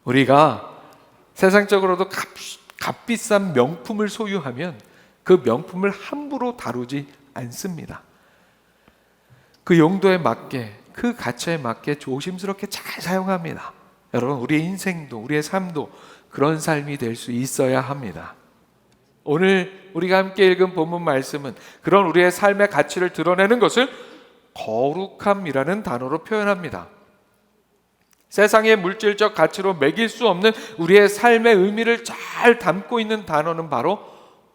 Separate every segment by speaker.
Speaker 1: 우리가 세상적으로도 값비싼 명품을 소유하면 그 명품을 함부로 다루지 않습니다. 그 용도에 맞게, 그 가치에 맞게 조심스럽게 잘 사용합니다. 여러분, 우리의 인생도, 우리의 삶도 그런 삶이 될 수 있어야 합니다. 오늘 우리가 함께 읽은 본문 말씀은 그런 우리의 삶의 가치를 드러내는 것을 거룩함이라는 단어로 표현합니다. 세상의 물질적 가치로 매길 수 없는 우리의 삶의 의미를 잘 담고 있는 단어는 바로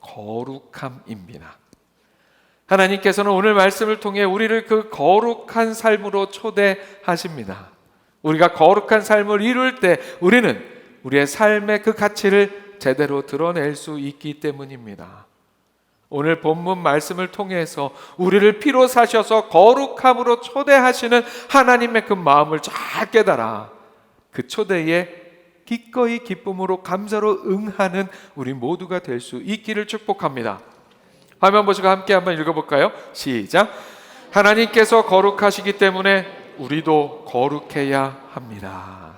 Speaker 1: 거룩함입니다. 하나님께서는 오늘 말씀을 통해 우리를 그 거룩한 삶으로 초대하십니다. 우리가 거룩한 삶을 이룰 때 우리는 우리의 삶의 그 가치를 제대로 드러낼 수 있기 때문입니다. 오늘 본문 말씀을 통해서 우리를 피로 사셔서 거룩함으로 초대하시는 하나님의 그 마음을 잘 깨달아 그 초대에 기꺼이 기쁨으로 감사로 응하는 우리 모두가 될 수 있기를 축복합니다. 화면 보시고 함께 한번 읽어볼까요? 시작. 하나님께서 거룩하시기 때문에 우리도 거룩해야 합니다.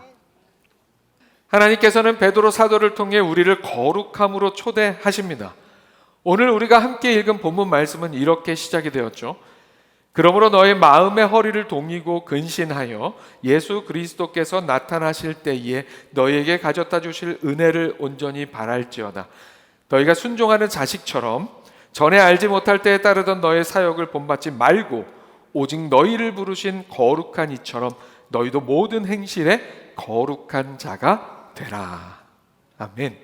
Speaker 1: 하나님께서는 베드로 사도를 통해 우리를 거룩함으로 초대하십니다. 오늘 우리가 함께 읽은 본문 말씀은 이렇게 시작이 되었죠. 그러므로 너의 마음의 허리를 동이고 근신하여 예수 그리스도께서 나타나실 때에 너희에게 가져다 주실 은혜를 온전히 바랄지어다. 너희가 순종하는 자식처럼 전에 알지 못할 때에 따르던 너의 사역을 본받지 말고 오직 너희를 부르신 거룩한 이처럼 너희도 모든 행실에 거룩한 자가 되라. 아멘.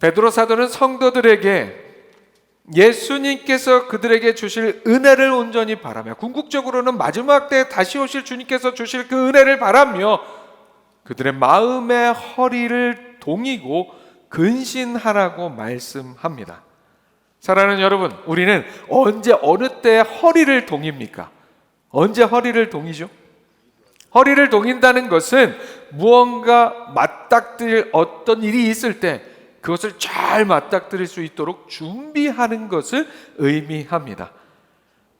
Speaker 1: 베드로 사도는 성도들에게 예수님께서 그들에게 주실 은혜를 온전히 바라며, 궁극적으로는 마지막 때에 다시 오실 주님께서 주실 그 은혜를 바라며 그들의 마음의 허리를 동이고 근신하라고 말씀합니다. 사랑하는 여러분, 우리는 언제 어느 때 허리를 동입니까? 언제 허리를 동이죠? 허리를 동인다는 것은 무언가 맞닥뜨릴 어떤 일이 있을 때 그것을 잘 맞닥뜨릴 수 있도록 준비하는 것을 의미합니다.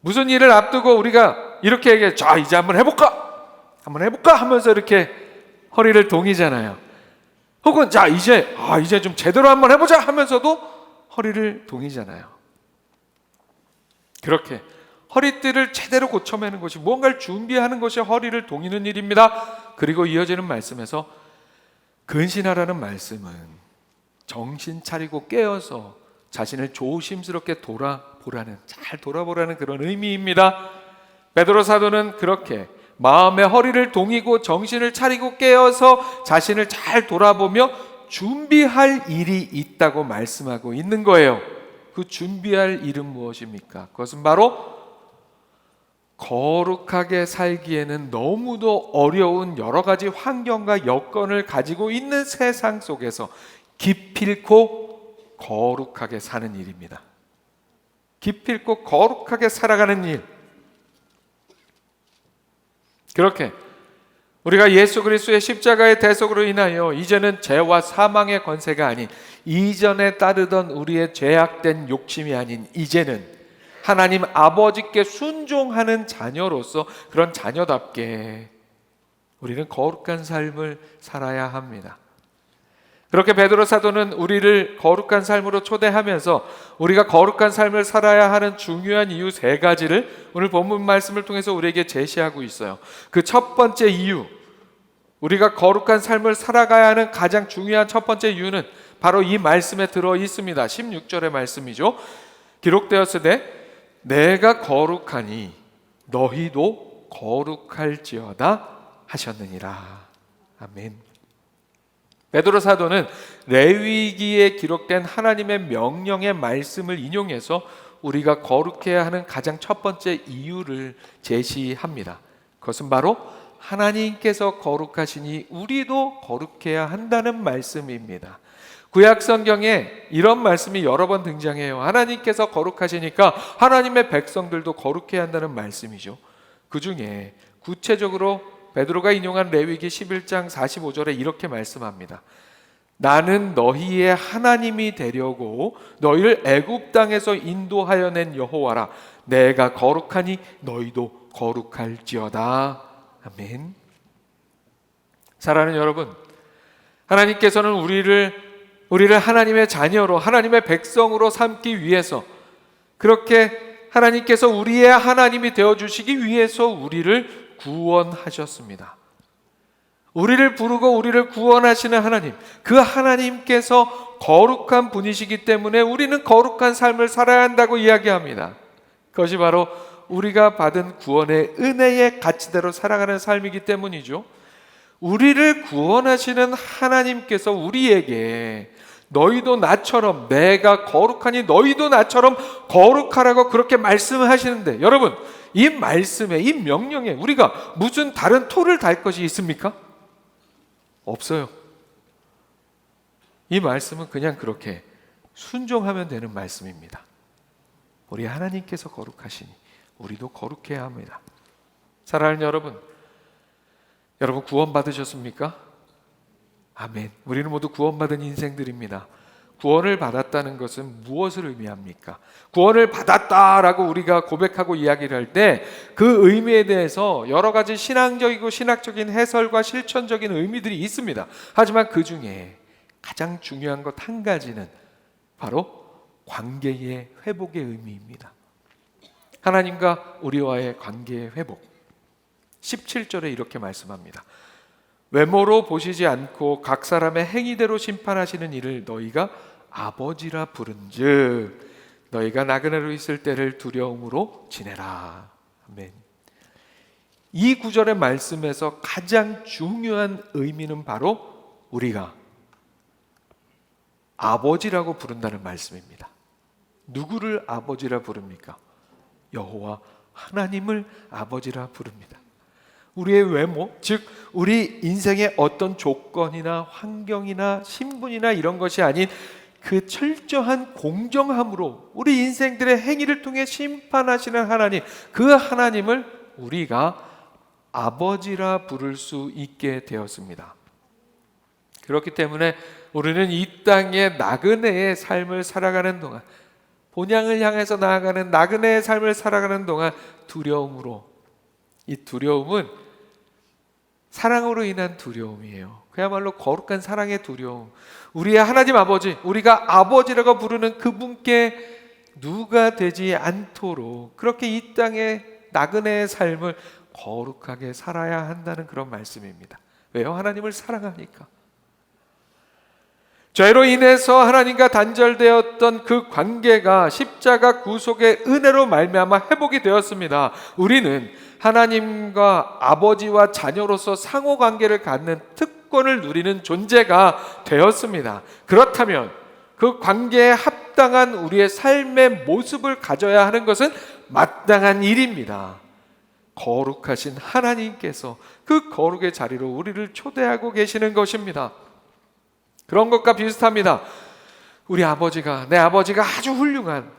Speaker 1: 무슨 일을 앞두고 우리가 이렇게 얘기해, 자 이제 한번 해볼까 하면서 이렇게 허리를 동이잖아요. 혹은 자 이제 좀 제대로 한번 해보자 하면서도 허리를 동이잖아요. 그렇게 허리띠를 제대로 고쳐매는 것이, 무언가를 준비하는 것이 허리를 동이는 일입니다. 그리고 이어지는 말씀에서 근신하라는 말씀은 정신 차리고 깨어서 자신을 조심스럽게 잘 돌아보라는 그런 의미입니다. 베드로 사도는 그렇게 마음의 허리를 동이고 정신을 차리고 깨어서 자신을 잘 돌아보며 준비할 일이 있다고 말씀하고 있는 거예요. 그 준비할 일은 무엇입니까? 그것은 바로 거룩하게 살기에는 너무도 어려운 여러 가지 환경과 여건을 가지고 있는 세상 속에서 기필코 거룩하게 사는 일입니다. 기필코 거룩하게 살아가는 일. 그렇게 우리가 예수 그리스도의 십자가의 대속으로 인하여 이제는 죄와 사망의 권세가 아닌, 이전에 따르던 우리의 죄악된 욕심이 아닌, 이제는 하나님 아버지께 순종하는 자녀로서 그런 자녀답게 우리는 거룩한 삶을 살아야 합니다. 그렇게 베드로 사도는 우리를 거룩한 삶으로 초대하면서 우리가 거룩한 삶을 살아야 하는 중요한 이유 3가지를 오늘 본문 말씀을 통해서 우리에게 제시하고 있어요. 그 첫 번째 이유, 우리가 거룩한 삶을 살아가야 하는 가장 중요한 첫 번째 이유는 바로 이 말씀에 들어 있습니다. 16절의 말씀이죠. 기록되었으되 내가 거룩하니 너희도 거룩할지어다 하셨느니라. 아멘. 베드로 사도는 레위기에 기록된 하나님의 명령의 말씀을 인용해서 우리가 거룩해야 하는 가장 첫 번째 이유를 제시합니다. 그것은 바로 하나님께서 거룩하시니 우리도 거룩해야 한다는 말씀입니다. 구약 성경에 이런 말씀이 여러 번 등장해요. 하나님께서 거룩하시니까 하나님의 백성들도 거룩해야 한다는 말씀이죠. 그 중에 구체적으로 베드로가 인용한 레위기 11장 45절에 이렇게 말씀합니다. 나는 너희의 하나님이 되려고 너희를 애굽 땅에서 인도하여 낸 여호와라. 내가 거룩하니 너희도 거룩할지어다. 아멘. 사랑하는 여러분, 하나님께서는 우리를 하나님의 자녀로, 하나님의 백성으로 삼기 위해서, 그렇게 하나님께서 우리의 하나님이 되어주시기 위해서 우리를 구원하셨습니다. 우리를 부르고 우리를 구원하시는 하나님, 그 하나님께서 거룩한 분이시기 때문에 우리는 거룩한 삶을 살아야 한다고 이야기합니다. 그것이 바로 우리가 받은 구원의 은혜의 가치대로 살아가는 삶이기 때문이죠. 우리를 구원하시는 하나님께서 우리에게 너희도 나처럼 내가 거룩하니 너희도 나처럼 거룩하라고 그렇게 말씀하시는데, 여러분, 이 말씀에, 이 명령에 우리가 무슨 다른 토를 달 것이 있습니까? 없어요. 이 말씀은 그냥 그렇게 순종하면 되는 말씀입니다. 우리 하나님께서 거룩하시니 우리도 거룩해야 합니다. 사랑하는 여러분 구원 받으셨습니까? 아멘. 우리는 모두 구원받은 인생들입니다. 구원을 받았다는 것은 무엇을 의미합니까? 구원을 받았다라고 우리가 고백하고 이야기를 할 때 그 의미에 대해서 여러 가지 신앙적이고 신학적인 해설과 실천적인 의미들이 있습니다. 하지만 그 중에 가장 중요한 것 한 가지는 바로 관계의 회복의 의미입니다. 하나님과 우리와의 관계의 회복. 17절에 이렇게 말씀합니다. 외모로 보시지 않고 각 사람의 행위대로 심판하시는 이를 너희가 아버지라 부른즉 너희가 나그네로 있을 때를 두려움으로 지내라. 아멘. 이 구절의 말씀에서 가장 중요한 의미는 바로 우리가 아버지라고 부른다는 말씀입니다. 누구를 아버지라 부릅니까? 여호와 하나님을 아버지라 부릅니다. 우리의 외모, 즉 우리 인생의 어떤 조건이나 환경이나 신분이나 이런 것이 아닌 그 철저한 공정함으로 우리 인생들의 행위를 통해 심판하시는 하나님, 그 하나님을 우리가 아버지라 부를 수 있게 되었습니다. 그렇기 때문에 우리는 이 땅의 나그네의 삶을 살아가는 동안, 본향을 향해서 나아가는 나그네의 삶을 살아가는 동안 두려움으로, 이 두려움은 사랑으로 인한 두려움이에요. 그야말로 거룩한 사랑의 두려움. 우리의 하나님 아버지, 우리가 아버지라고 부르는 그분께 누가 되지 않도록 그렇게 이 땅의 나그네의 삶을 거룩하게 살아야 한다는 그런 말씀입니다. 왜요? 하나님을 사랑하니까. 죄로 인해서 하나님과 단절되었던 그 관계가 십자가 구속의 은혜로 말미암아 회복이 되었습니다. 우리는 하나님과 아버지와 자녀로서 상호 관계를 갖는 특권을 누리는 존재가 되었습니다. 그렇다면 그 관계에 합당한 우리의 삶의 모습을 가져야 하는 것은 마땅한 일입니다. 거룩하신 하나님께서 그 거룩의 자리로 우리를 초대하고 계시는 것입니다. 그런 것과 비슷합니다. 우리 아버지가, 내 아버지가 아주 훌륭한,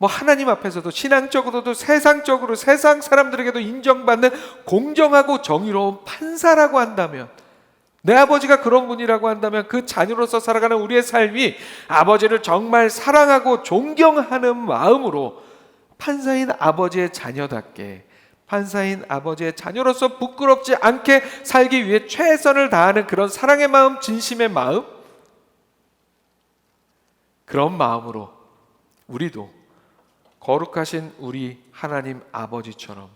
Speaker 1: 하나님 앞에서도 신앙적으로도 세상적으로 세상 사람들에게도 인정받는 공정하고 정의로운 판사라고 한다면, 내 아버지가 그런 분이라고 한다면 그 자녀로서 살아가는 우리의 삶이 아버지를 정말 사랑하고 존경하는 마음으로 판사인 아버지의 자녀답게, 판사인 아버지의 자녀로서 부끄럽지 않게 살기 위해 최선을 다하는 그런 사랑의 마음, 진심의 마음, 그런 마음으로 우리도 거룩하신 우리 하나님 아버지처럼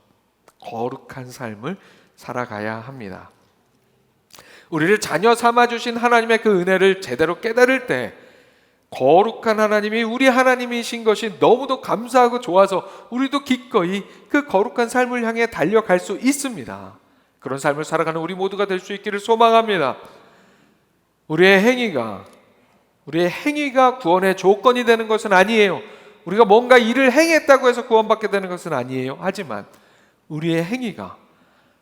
Speaker 1: 거룩한 삶을 살아가야 합니다. 우리를 자녀 삼아주신 하나님의 그 은혜를 제대로 깨달을 때 거룩한 하나님이 우리 하나님이신 것이 너무도 감사하고 좋아서 우리도 기꺼이 그 거룩한 삶을 향해 달려갈 수 있습니다. 그런 삶을 살아가는 우리 모두가 될 수 있기를 소망합니다. 우리의 행위가 구원의 조건이 되는 것은 아니에요. 우리가 뭔가 일을 행했다고 해서 구원받게 되는 것은 아니에요. 하지만 우리의 행위가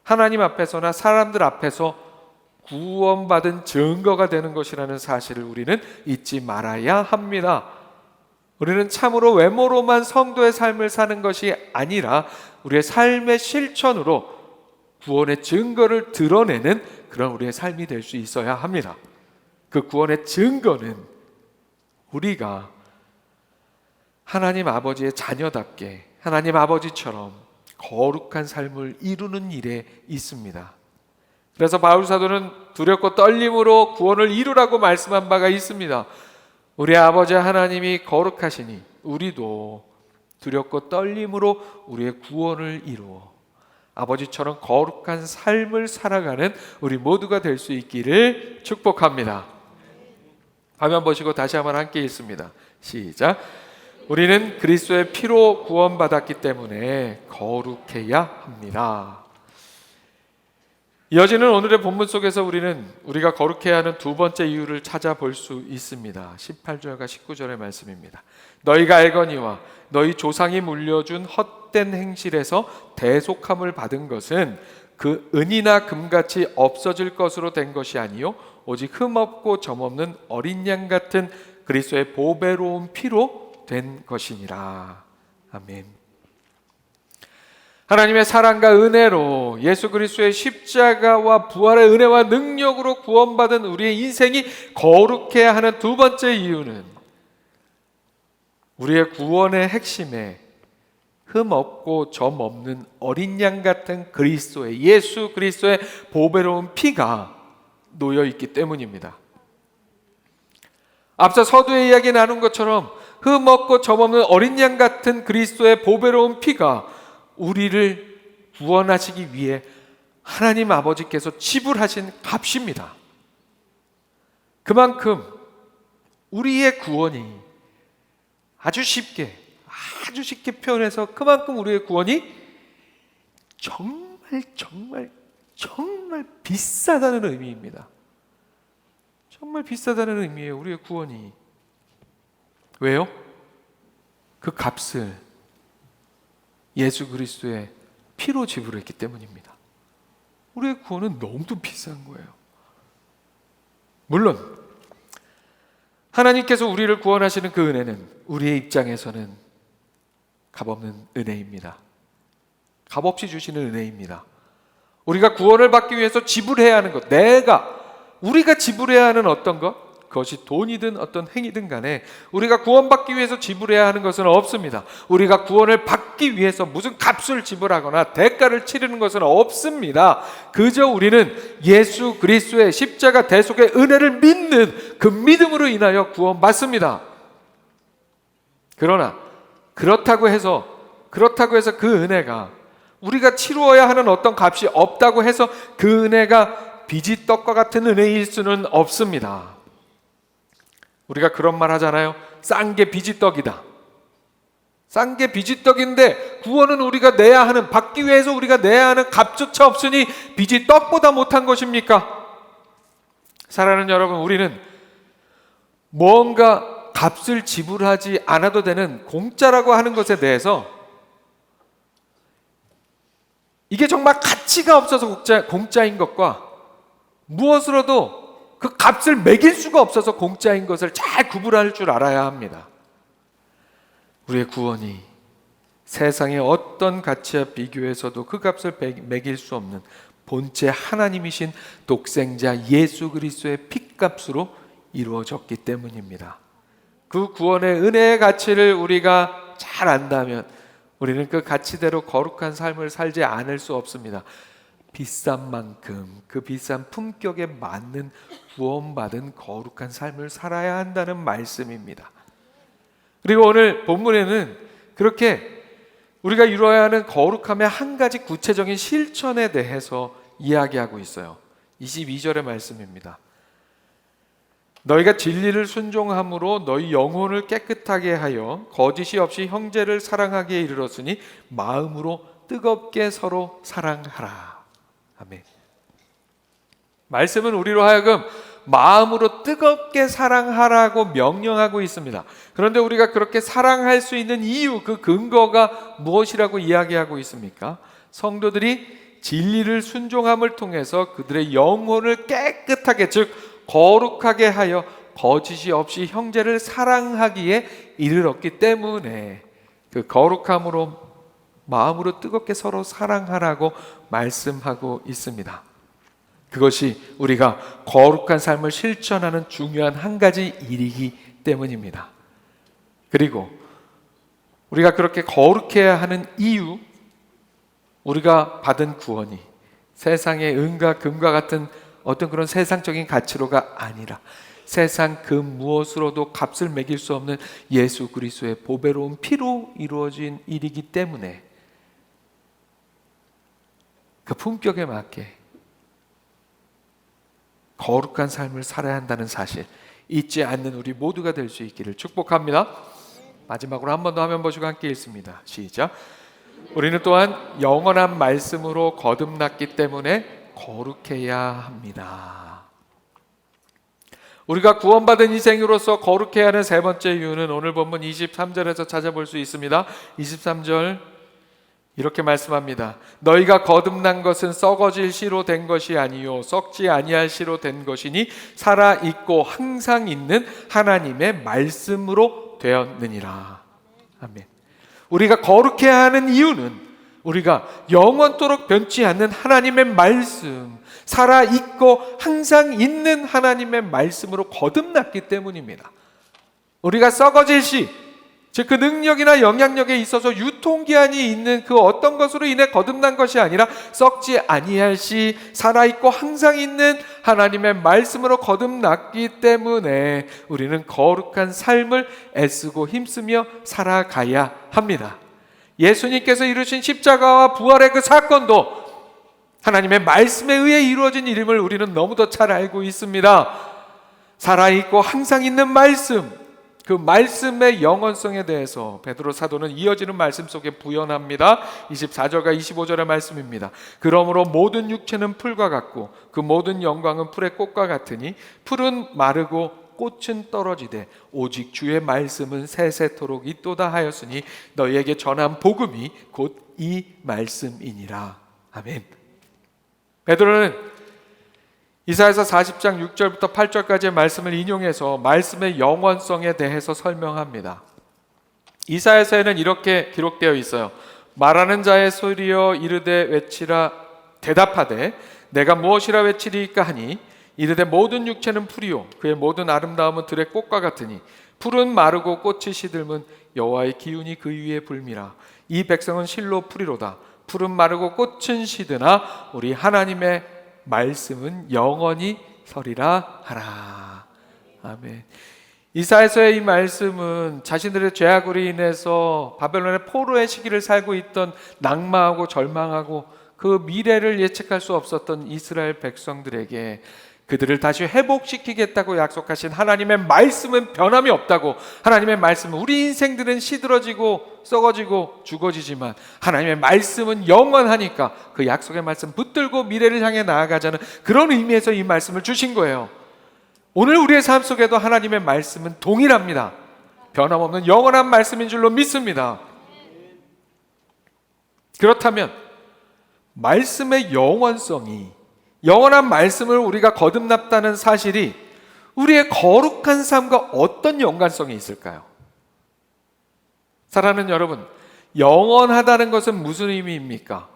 Speaker 1: 하나님 앞에서나 사람들 앞에서 구원받은 증거가 되는 것이라는 사실을 우리는 잊지 말아야 합니다. 우리는 참으로 외모로만 성도의 삶을 사는 것이 아니라 우리의 삶의 실천으로 구원의 증거를 드러내는 그런 우리의 삶이 될 수 있어야 합니다. 그 구원의 증거는 우리가 하나님 아버지의 자녀답게 하나님 아버지처럼 거룩한 삶을 이루는 일에 있습니다. 그래서 바울 사도는 두렵고 떨림으로 구원을 이루라고 말씀한 바가 있습니다. 우리 아버지 하나님이 거룩하시니 우리도 두렵고 떨림으로 우리의 구원을 이루어 아버지처럼 거룩한 삶을 살아가는 우리 모두가 될 수 있기를 축복합니다. 화면 보시고 다시 한번 함께 읽습니다. 시작. 우리는 그리스도의 피로 구원받았기 때문에 거룩해야 합니다. 이어지는 오늘의 본문 속에서 우리가 거룩해야 하는 두 번째 이유를 찾아볼 수 있습니다. 18절과 19절의 말씀입니다. 너희가 알거니와 너희 조상이 물려준 헛된 행실에서 대속함을 받은 것은 그 은이나 금같이 없어질 것으로 된 것이 아니요 오직 흠없고 점없는 어린 양 같은 그리스도의 보배로운 피로 된 것이니라. 아멘. 하나님의 사랑과 은혜로 예수 그리스도의 십자가와 부활의 은혜와 능력으로 구원받은 우리의 인생이 거룩해야 하는 두 번째 이유는 우리의 구원의 핵심에 흠 없고 점 없는 어린 양 같은 예수 그리스도의 보배로운 피가 놓여 있기 때문입니다. 앞서 서두에 이야기 나눈 것처럼 흠 없고 점 없는 어린 양 같은 그리스도의 보배로운 피가 우리를 구원하시기 위해 하나님 아버지께서 지불하신 값입니다. 그만큼 우리의 구원이 아주 쉽게 표현해서 그만큼 우리의 구원이 정말 비싸다는 의미입니다. 정말 비싸다는 의미예요. 우리의 구원이. 왜요? 그 값을 예수 그리스도의 피로 지불했기 때문입니다. 우리의 구원은 너무도 비싼 거예요. 물론 하나님께서 우리를 구원하시는 그 은혜는 우리의 입장에서는 값없는 은혜입니다. 값없이 주시는 은혜입니다. 우리가 구원을 받기 위해서 지불해야 하는 것, 우리가 지불해야 하는 어떤 것, 그것이 돈이든 어떤 행위든 간에 우리가 구원받기 위해서 지불해야 하는 것은 없습니다. 우리가 구원을 받기 위해서 무슨 값을 지불하거나 대가를 치르는 것은 없습니다. 그저 우리는 예수 그리스도의 십자가 대속의 은혜를 믿는 그 믿음으로 인하여 구원받습니다. 그러나 그렇다고 해서 그 은혜가 우리가 치루어야 하는 어떤 값이 없다고 해서 그 은혜가 빚이 떡과 같은 은혜일 수는 없습니다. 우리가 그런 말 하잖아요. 싼 게 빚이 떡이다. 싼 게 빚이 떡인데 구원은 우리가 받기 위해서 우리가 내야 하는 값조차 없으니 빚이 떡보다 못한 것입니까? 사랑하는 여러분, 우리는 뭔가 값을 지불하지 않아도 되는 공짜라고 하는 것에 대해서 이게 정말 가치가 없어서 공짜인 것과 무엇으로도 그 값을 매길 수가 없어서 공짜인 것을 잘 구분할 줄 알아야 합니다. 우리의 구원이 세상의 어떤 가치와 비교해서도 그 값을 매길 수 없는 본체 하나님이신 독생자 예수 그리스도의 핏값으로 이루어졌기 때문입니다. 그 구원의 은혜의 가치를 우리가 잘 안다면 우리는 그 가치대로 거룩한 삶을 살지 않을 수 없습니다. 비싼 만큼 그 비싼 품격에 맞는 구원받은 거룩한 삶을 살아야 한다는 말씀입니다. 그리고 오늘 본문에는 그렇게 우리가 이루어야 하는 거룩함의 한 가지 구체적인 실천에 대해서 이야기하고 있어요. 22절의 말씀입니다. 너희가 진리를 순종함으로 너희 영혼을 깨끗하게 하여 거짓이 없이 형제를 사랑하기에 이르렀으니 마음으로 뜨겁게 서로 사랑하라. 아멘. 말씀은 우리로 하여금 마음으로 뜨겁게 사랑하라고 명령하고 있습니다. 그런데 우리가 그렇게 사랑할 수 있는 이유, 그 근거가 무엇이라고 이야기하고 있습니까? 성도들이 진리를 순종함을 통해서 그들의 영혼을 깨끗하게, 즉 거룩하게 하여 거짓이 없이 형제를 사랑하기에 이르렀기 때문에 그 거룩함으로 마음으로 뜨겁게 서로 사랑하라고 말씀하고 있습니다. 그것이 우리가 거룩한 삶을 실천하는 중요한 한 가지 일이기 때문입니다. 그리고 우리가 그렇게 거룩해야 하는 이유, 우리가 받은 구원이 세상의 은과 금과 같은 어떤 그런 세상적인 가치로가 아니라 세상 그 무엇으로도 값을 매길 수 없는 예수 그리스도의 보배로운 피로 이루어진 일이기 때문에 그 품격에 맞게 거룩한 삶을 살아야 한다는 사실 잊지 않는 우리 모두가 될 수 있기를 축복합니다. 마지막으로 한 번 더 화면 보시고 함께 읽습니다. 시작. 우리는 또한 영원한 말씀으로 거듭났기 때문에 거룩해야 합니다. 우리가 구원받은 인생으로서 거룩해야 하는 세 번째 이유는 오늘 본문 23절에서 찾아볼 수 있습니다. 23절 이렇게 말씀합니다. 너희가 거듭난 것은 썩어질 씨로 된 것이 아니요 썩지 아니할 씨로 된 것이니 살아있고 항상 있는 하나님의 말씀으로 되었느니라. 아멘. 우리가 거룩해야 하는 이유는 우리가 영원토록 변치 않는 하나님의 말씀, 살아있고 항상 있는 하나님의 말씀으로 거듭났기 때문입니다. 우리가 썩어질 씨, 즉 그 능력이나 영향력에 있어서 유통기한이 있는 그 어떤 것으로 인해 거듭난 것이 아니라 썩지 아니할 시 살아있고 항상 있는 하나님의 말씀으로 거듭났기 때문에 우리는 거룩한 삶을 애쓰고 힘쓰며 살아가야 합니다. 예수님께서 이루신 십자가와 부활의 그 사건도 하나님의 말씀에 의해 이루어진 일임을 우리는 너무도 잘 알고 있습니다. 살아있고 항상 있는 말씀, 그 말씀의 영원성에 대해서 베드로 사도는 이어지는 말씀 속에 부연합니다. 24절과 25절의 말씀입니다. 그러므로 모든 육체는 풀과 같고 그 모든 영광은 풀의 꽃과 같으니 풀은 마르고 꽃은 떨어지되 오직 주의 말씀은 세세토록 있도다 하였으니 너희에게 전한 복음이 곧 이 말씀이니라. 아멘. 베드로는 이사야서 40장 6절부터 8절까지의 말씀을 인용해서 말씀의 영원성에 대해서 설명합니다. 이사야서에는 이렇게 기록되어 있어요. 말하는 자의 소리여 이르되 외치라 대답하되 내가 무엇이라 외치리이까 하니 이르되 모든 육체는 풀이요 그의 모든 아름다움은 들의 꽃과 같으니 풀은 마르고 꽃이 시들면 여호와의 기운이 그 위에 불미라. 이 백성은 실로 풀이로다. 풀은 마르고 꽃은 시드나 우리 하나님의 말씀은 영원히 서리라 하라. 아멘. 이사야서의 이 말씀은 자신들의 죄악으로 인해서 바벨론의 포로의 시기를 살고 있던 낙마하고 절망하고 그 미래를 예측할 수 없었던 이스라엘 백성들에게 그들을 다시 회복시키겠다고 약속하신 하나님의 말씀은 변함이 없다고, 하나님의 말씀은 우리 인생들은 시들어지고 썩어지고 죽어지지만 하나님의 말씀은 영원하니까 그 약속의 말씀 붙들고 미래를 향해 나아가자는 그런 의미에서 이 말씀을 주신 거예요. 오늘 우리의 삶 속에도 하나님의 말씀은 동일합니다. 변함없는 영원한 말씀인 줄로 믿습니다. 그렇다면 말씀의 영원성이, 영원한 말씀을 우리가 거듭났다는 사실이 우리의 거룩한 삶과 어떤 연관성이 있을까요? 사랑하는 여러분, 영원하다는 것은 무슨 의미입니까?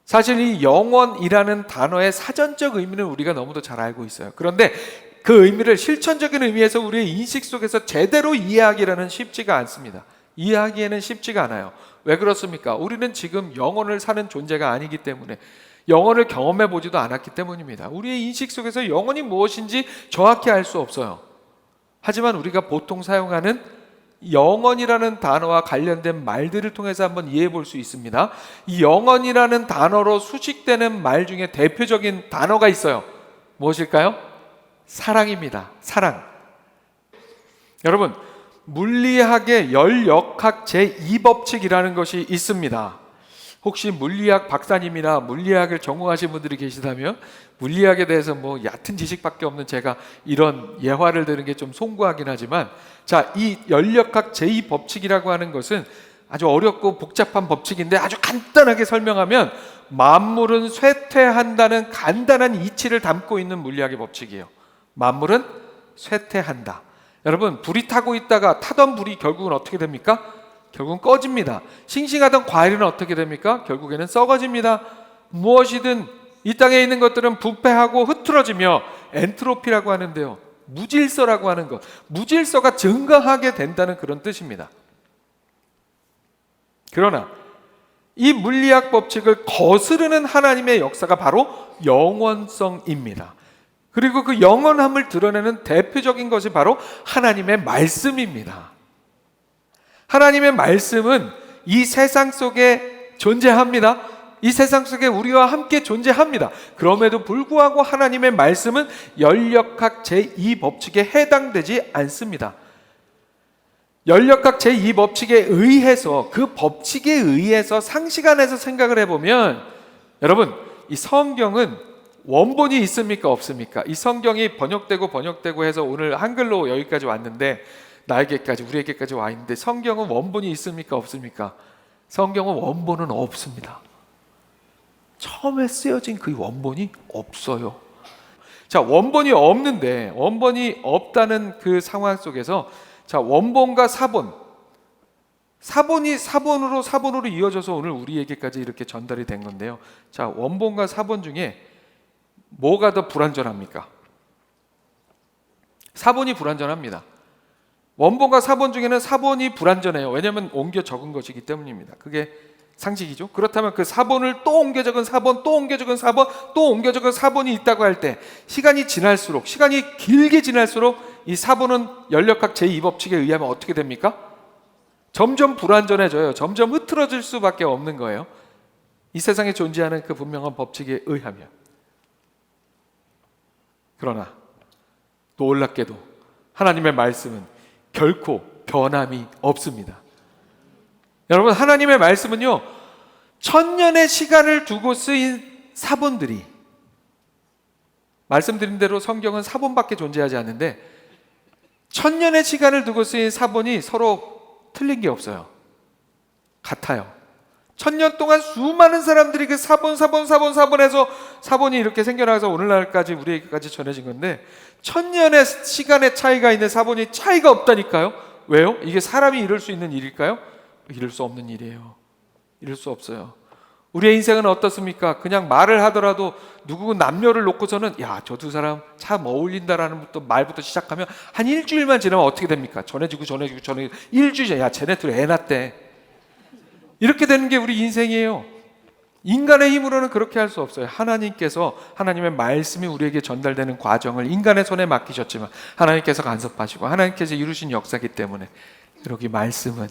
Speaker 1: 사실 이 영원이라는 단어의 사전적 의미는 우리가 너무도 잘 알고 있어요. 그런데 그 의미를 실천적인 의미에서 우리의 인식 속에서 제대로 이해하기라는 쉽지가 않습니다. 이해하기에는 쉽지가 않아요. 왜 그렇습니까? 우리는 지금 영원을 사는 존재가 아니기 때문에, 영원을 경험해 보지도 않았기 때문입니다. 우리의 인식 속에서 영원이 무엇인지 정확히 알 수 없어요. 하지만 우리가 보통 사용하는 영원이라는 단어와 관련된 말들을 통해서 한번 이해해 볼 수 있습니다. 이 영원이라는 단어로 수식되는 말 중에 대표적인 단어가 있어요. 무엇일까요? 사랑입니다. 사랑. 여러분, 물리학의 열역학 제2법칙이라는 것이 있습니다. 혹시 물리학 박사님이나 물리학을 전공하신 분들이 계시다면 물리학에 대해서 뭐 얕은 지식밖에 없는 제가 이런 예화를 드는 게 좀 송구하긴 하지만, 자, 이 열역학 제2법칙이라고 하는 것은 아주 어렵고 복잡한 법칙인데 아주 간단하게 설명하면 만물은 쇠퇴한다는 간단한 이치를 담고 있는 물리학의 법칙이에요. 만물은 쇠퇴한다. 여러분, 불이 타고 있다가 타던 불이 결국은 어떻게 됩니까? 결국은 꺼집니다. 싱싱하던 과일은 어떻게 됩니까? 결국에는 썩어집니다. 무엇이든 이 땅에 있는 것들은 부패하고 흐트러지며 엔트로피라고 하는데요, 무질서라고 하는 것, 무질서가 증가하게 된다는 그런 뜻입니다. 그러나 이 물리학 법칙을 거스르는 하나님의 역사가 바로 영원성입니다. 그리고 그 영원함을 드러내는 대표적인 것이 바로 하나님의 말씀입니다. 하나님의 말씀은 이 세상 속에 존재합니다. 이 세상 속에 우리와 함께 존재합니다. 그럼에도 불구하고 하나님의 말씀은 연력학 제2법칙에 해당되지 않습니다. 연력학 제2법칙에 의해서, 그 법칙에 의해서 상식 안에서 생각을 해보면, 여러분, 이 성경은 원본이 있습니까? 없습니까? 이 성경이 번역되고 해서 오늘 한글로 여기까지 왔는데, 나에게까지, 우리에게까지 와 있는데, 성경은 원본이 있습니까? 없습니까? 성경은 원본은 없습니다. 처음에 쓰여진 그 원본이 없어요. 자, 원본이 없는데, 원본이 없다는 그 상황 속에서, 자, 원본과 사본, 사본이 사본으로 이어져서 오늘 우리에게까지 이렇게 전달이 된 건데요. 자, 원본과 사본 중에 뭐가 더 불완전합니까? 사본이 불완전합니다. 원본과 사본 중에는 사본이 불완전해요. 왜냐하면 옮겨 적은 것이기 때문입니다. 그게 상식이죠. 그렇다면 그 사본을 또 옮겨 적은 사본, 또 옮겨 적은 사본, 또 옮겨 적은 사본이 있다고 할 때, 시간이 길게 지날수록 이 사본은 연력학 제2법칙에 의하면 어떻게 됩니까? 점점 불완전해져요. 점점 흐트러질 수밖에 없는 거예요. 이 세상에 존재하는 그 분명한 법칙에 의하면. 그러나 놀랍게도 하나님의 말씀은 결코 변함이 없습니다. 여러분, 하나님의 말씀은요, 1000년의 시간을 두고 쓰인 사본들이, 말씀드린 대로 성경은 사본밖에 존재하지 않는데 1000년의 시간을 두고 쓰인 사본이 서로 틀린 게 없어요. 같아요. 1000년 동안 수많은 사람들이 그 사본해서 사본이 이렇게 생겨나서 오늘날까지 우리에게까지 전해진 건데, 1000년의 시간의 차이가 있는 사본이 차이가 없다니까요. 왜요? 이게 사람이 이룰 수 있는 일일까요? 이룰 수 없는 일이에요. 이룰 수 없어요. 우리의 인생은 어떻습니까? 그냥 말을 하더라도 누구 남녀를 놓고서는 야, 저 두 사람 참 어울린다라는 말부터 시작하면 한 일주일만 지나면 어떻게 됩니까? 전해지고 일주일, 야, 쟤네 둘 애 낳대. 이렇게 되는 게 우리 인생이에요. 인간의 힘으로는 그렇게 할 수 없어요. 하나님께서, 하나님의 말씀이 우리에게 전달되는 과정을 인간의 손에 맡기셨지만 하나님께서 간섭하시고 하나님께서 이루신 역사이기 때문에, 여기 말씀은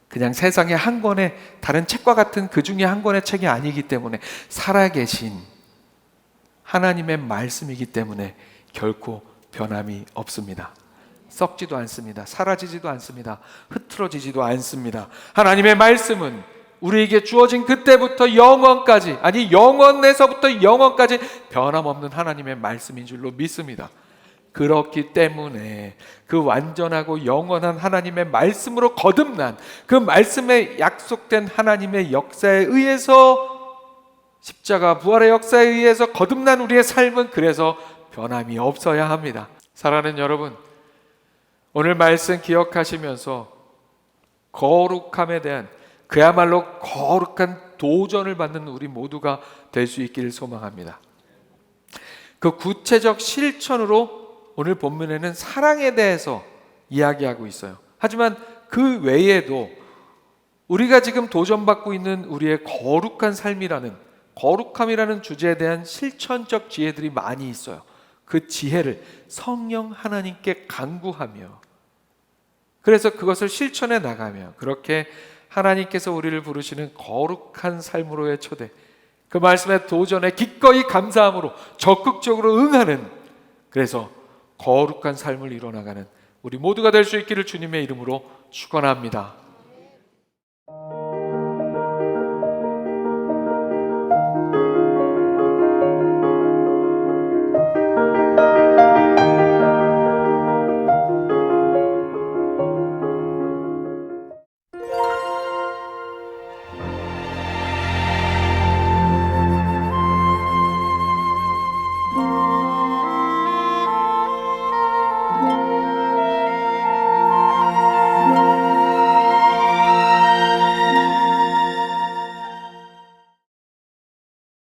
Speaker 1: 그냥 세상의 한 권의 다른 책과 같은 그 중에 한 권의 책이 아니기 때문에 살아계신 하나님의 말씀이기 때문에 결코 변함이 없습니다. 썩지도 않습니다. 사라지지도 않습니다. 흐트러지지도 않습니다. 하나님의 말씀은 우리에게 주어진 그때부터 영원까지, 아니 영원에서부터 영원까지 변함없는 하나님의 말씀인 줄로 믿습니다. 그렇기 때문에 그 완전하고 영원한 하나님의 말씀으로 거듭난, 그 말씀에 약속된 하나님의 역사에 의해서, 십자가 부활의 역사에 의해서 거듭난 우리의 삶은 그래서 변함이 없어야 합니다. 사랑하는 여러분, 오늘 말씀 기억하시면서 거룩함에 대한, 그야말로 거룩한 도전을 받는 우리 모두가 될 수 있기를 소망합니다. 그 구체적 실천으로 오늘 본문에는 사랑에 대해서 이야기하고 있어요. 하지만 그 외에도 우리가 지금 도전받고 있는 우리의 거룩함이라는 주제에 대한 실천적 지혜들이 많이 있어요. 그 지혜를 성령 하나님께 간구하며, 그래서 그것을 실천해 나가며, 그렇게 하나님께서 우리를 부르시는 거룩한 삶으로의 초대, 그 말씀의 도전에 기꺼이 감사함으로 적극적으로 응하는, 그래서 거룩한 삶을 이뤄나가는 우리 모두가 될 수 있기를 주님의 이름으로 축원합니다.